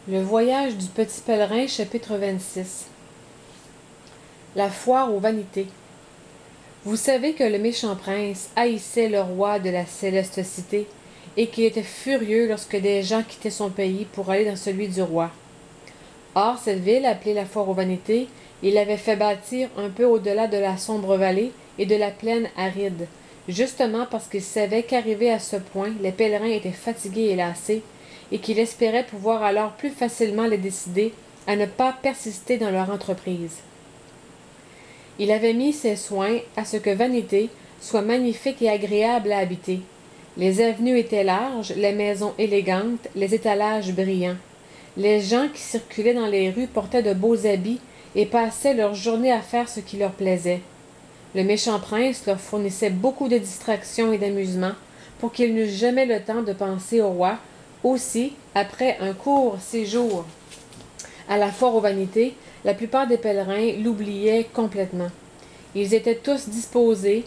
Le voyage du petit pèlerin, chapitre 26. La foire aux vanités. Vous savez que le méchant prince haïssait le roi de la céleste cité, et qu'il était furieux lorsque des gens quittaient son pays pour aller dans celui du roi. Or, cette ville, appelée la foire aux vanités, il l'avait fait bâtir un peu au-delà de la sombre vallée et de la plaine aride, justement parce qu'il savait qu'arrivés à ce point, les pèlerins étaient fatigués et lassés, et qu'il espérait pouvoir alors plus facilement les décider à ne pas persister dans leur entreprise. Il avait mis ses soins à ce que Vanité soit magnifique et agréable à habiter. Les avenues étaient larges, les maisons élégantes, les étalages brillants. Les gens qui circulaient dans les rues portaient de beaux habits et passaient leur journée à faire ce qui leur plaisait. Le méchant prince leur fournissait beaucoup de distractions et d'amusements pour qu'ils n'eussent jamais le temps de penser au roi. Aussi, après un court séjour à la foire aux vanités, la plupart des pèlerins l'oubliaient complètement. Ils étaient tous disposés,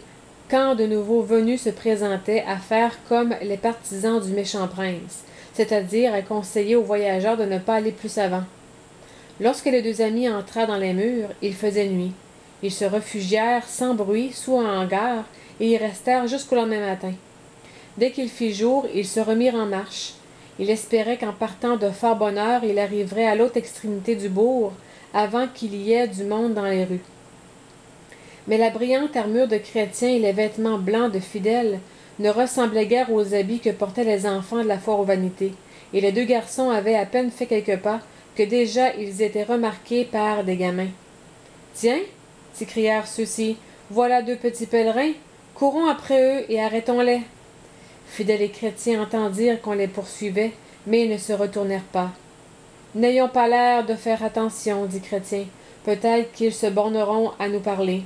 quand de nouveaux venus se présentaient, à faire comme les partisans du méchant prince, c'est-à-dire à conseiller aux voyageurs de ne pas aller plus avant. Lorsque les deux amis entrèrent dans les murs, il faisait nuit. Ils se réfugièrent sans bruit sous un hangar et y restèrent jusqu'au lendemain matin. Dès qu'il fit jour, ils se remirent en marche. Il espérait qu'en partant de fort bonne heure, il arriverait à l'autre extrémité du bourg, avant qu'il y ait du monde dans les rues. Mais la brillante armure de chrétien et les vêtements blancs de fidèles ne ressemblaient guère aux habits que portaient les enfants de la foire aux vanités, et les deux garçons avaient à peine fait quelques pas que déjà ils étaient remarqués par des gamins. « Tiens !» s'écrièrent ceux-ci, « voilà deux petits pèlerins. Courons après eux et arrêtons-les. » Fidèles et chrétiens entendirent qu'on les poursuivait, mais ils ne se retournèrent pas. « N'ayons pas l'air de faire attention, dit Chrétien. Peut-être qu'ils se borneront à nous parler. »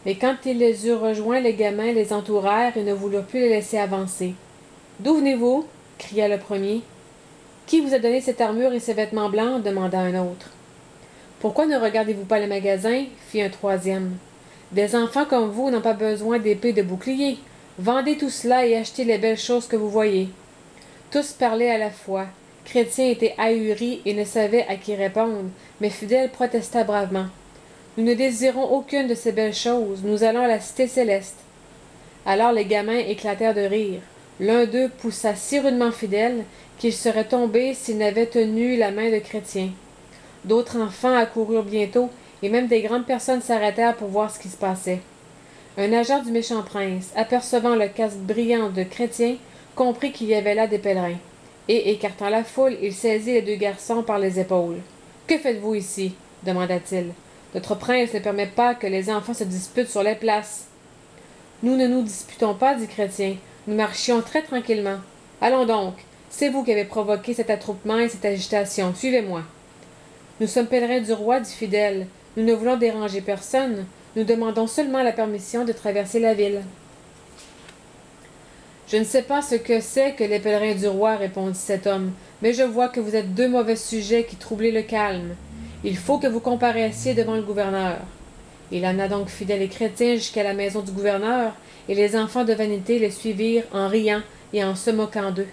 Mais quand il les eut rejoints, les gamins les entourèrent et ne voulurent plus les laisser avancer. « D'où venez-vous? » cria le premier. « Qui vous a donné cette armure et ces vêtements blancs? » demanda un autre. « Pourquoi ne regardez-vous pas les magasins? » fit un troisième. « Des enfants comme vous n'ont pas besoin d'épées et de boucliers. Vendez tout cela et achetez les belles choses que vous voyez. » Tous parlaient à la fois. Chrétien était ahuri et ne savait à qui répondre, mais Fidèle protesta bravement. « Nous ne désirons aucune de ces belles choses. Nous allons à la cité céleste. » Alors les gamins éclatèrent de rire. L'un d'eux poussa si rudement Fidèle qu'il serait tombé s'il n'avait tenu la main de Chrétien. D'autres enfants accoururent bientôt, et même des grandes personnes s'arrêtèrent pour voir ce qui se passait. Un agent du méchant prince, apercevant le casque brillant de Chrétien, comprit qu'il y avait là des pèlerins. Et, écartant la foule, il saisit les deux garçons par les épaules. « Que faites-vous ici? » demanda-t-il. « Notre prince ne permet pas que les enfants se disputent sur les places. »« Nous ne nous disputons pas, dit Chrétien. Nous marchions très tranquillement. Allons donc. C'est vous qui avez provoqué cet attroupement et cette agitation. Suivez-moi. »« Nous sommes pèlerins du roi, dit Fidèle. Nous ne voulons déranger personne. Nous demandons seulement la permission de traverser la ville. »« Je ne sais pas ce que c'est que les pèlerins du roi, répondit cet homme, mais je vois que vous êtes deux mauvais sujets qui troublez le calme. Il faut que vous comparaissiez devant le gouverneur. » Il amena donc Fidèle et Chrétien jusqu'à la maison du gouverneur, et les enfants de Vanité les suivirent en riant et en se moquant d'eux.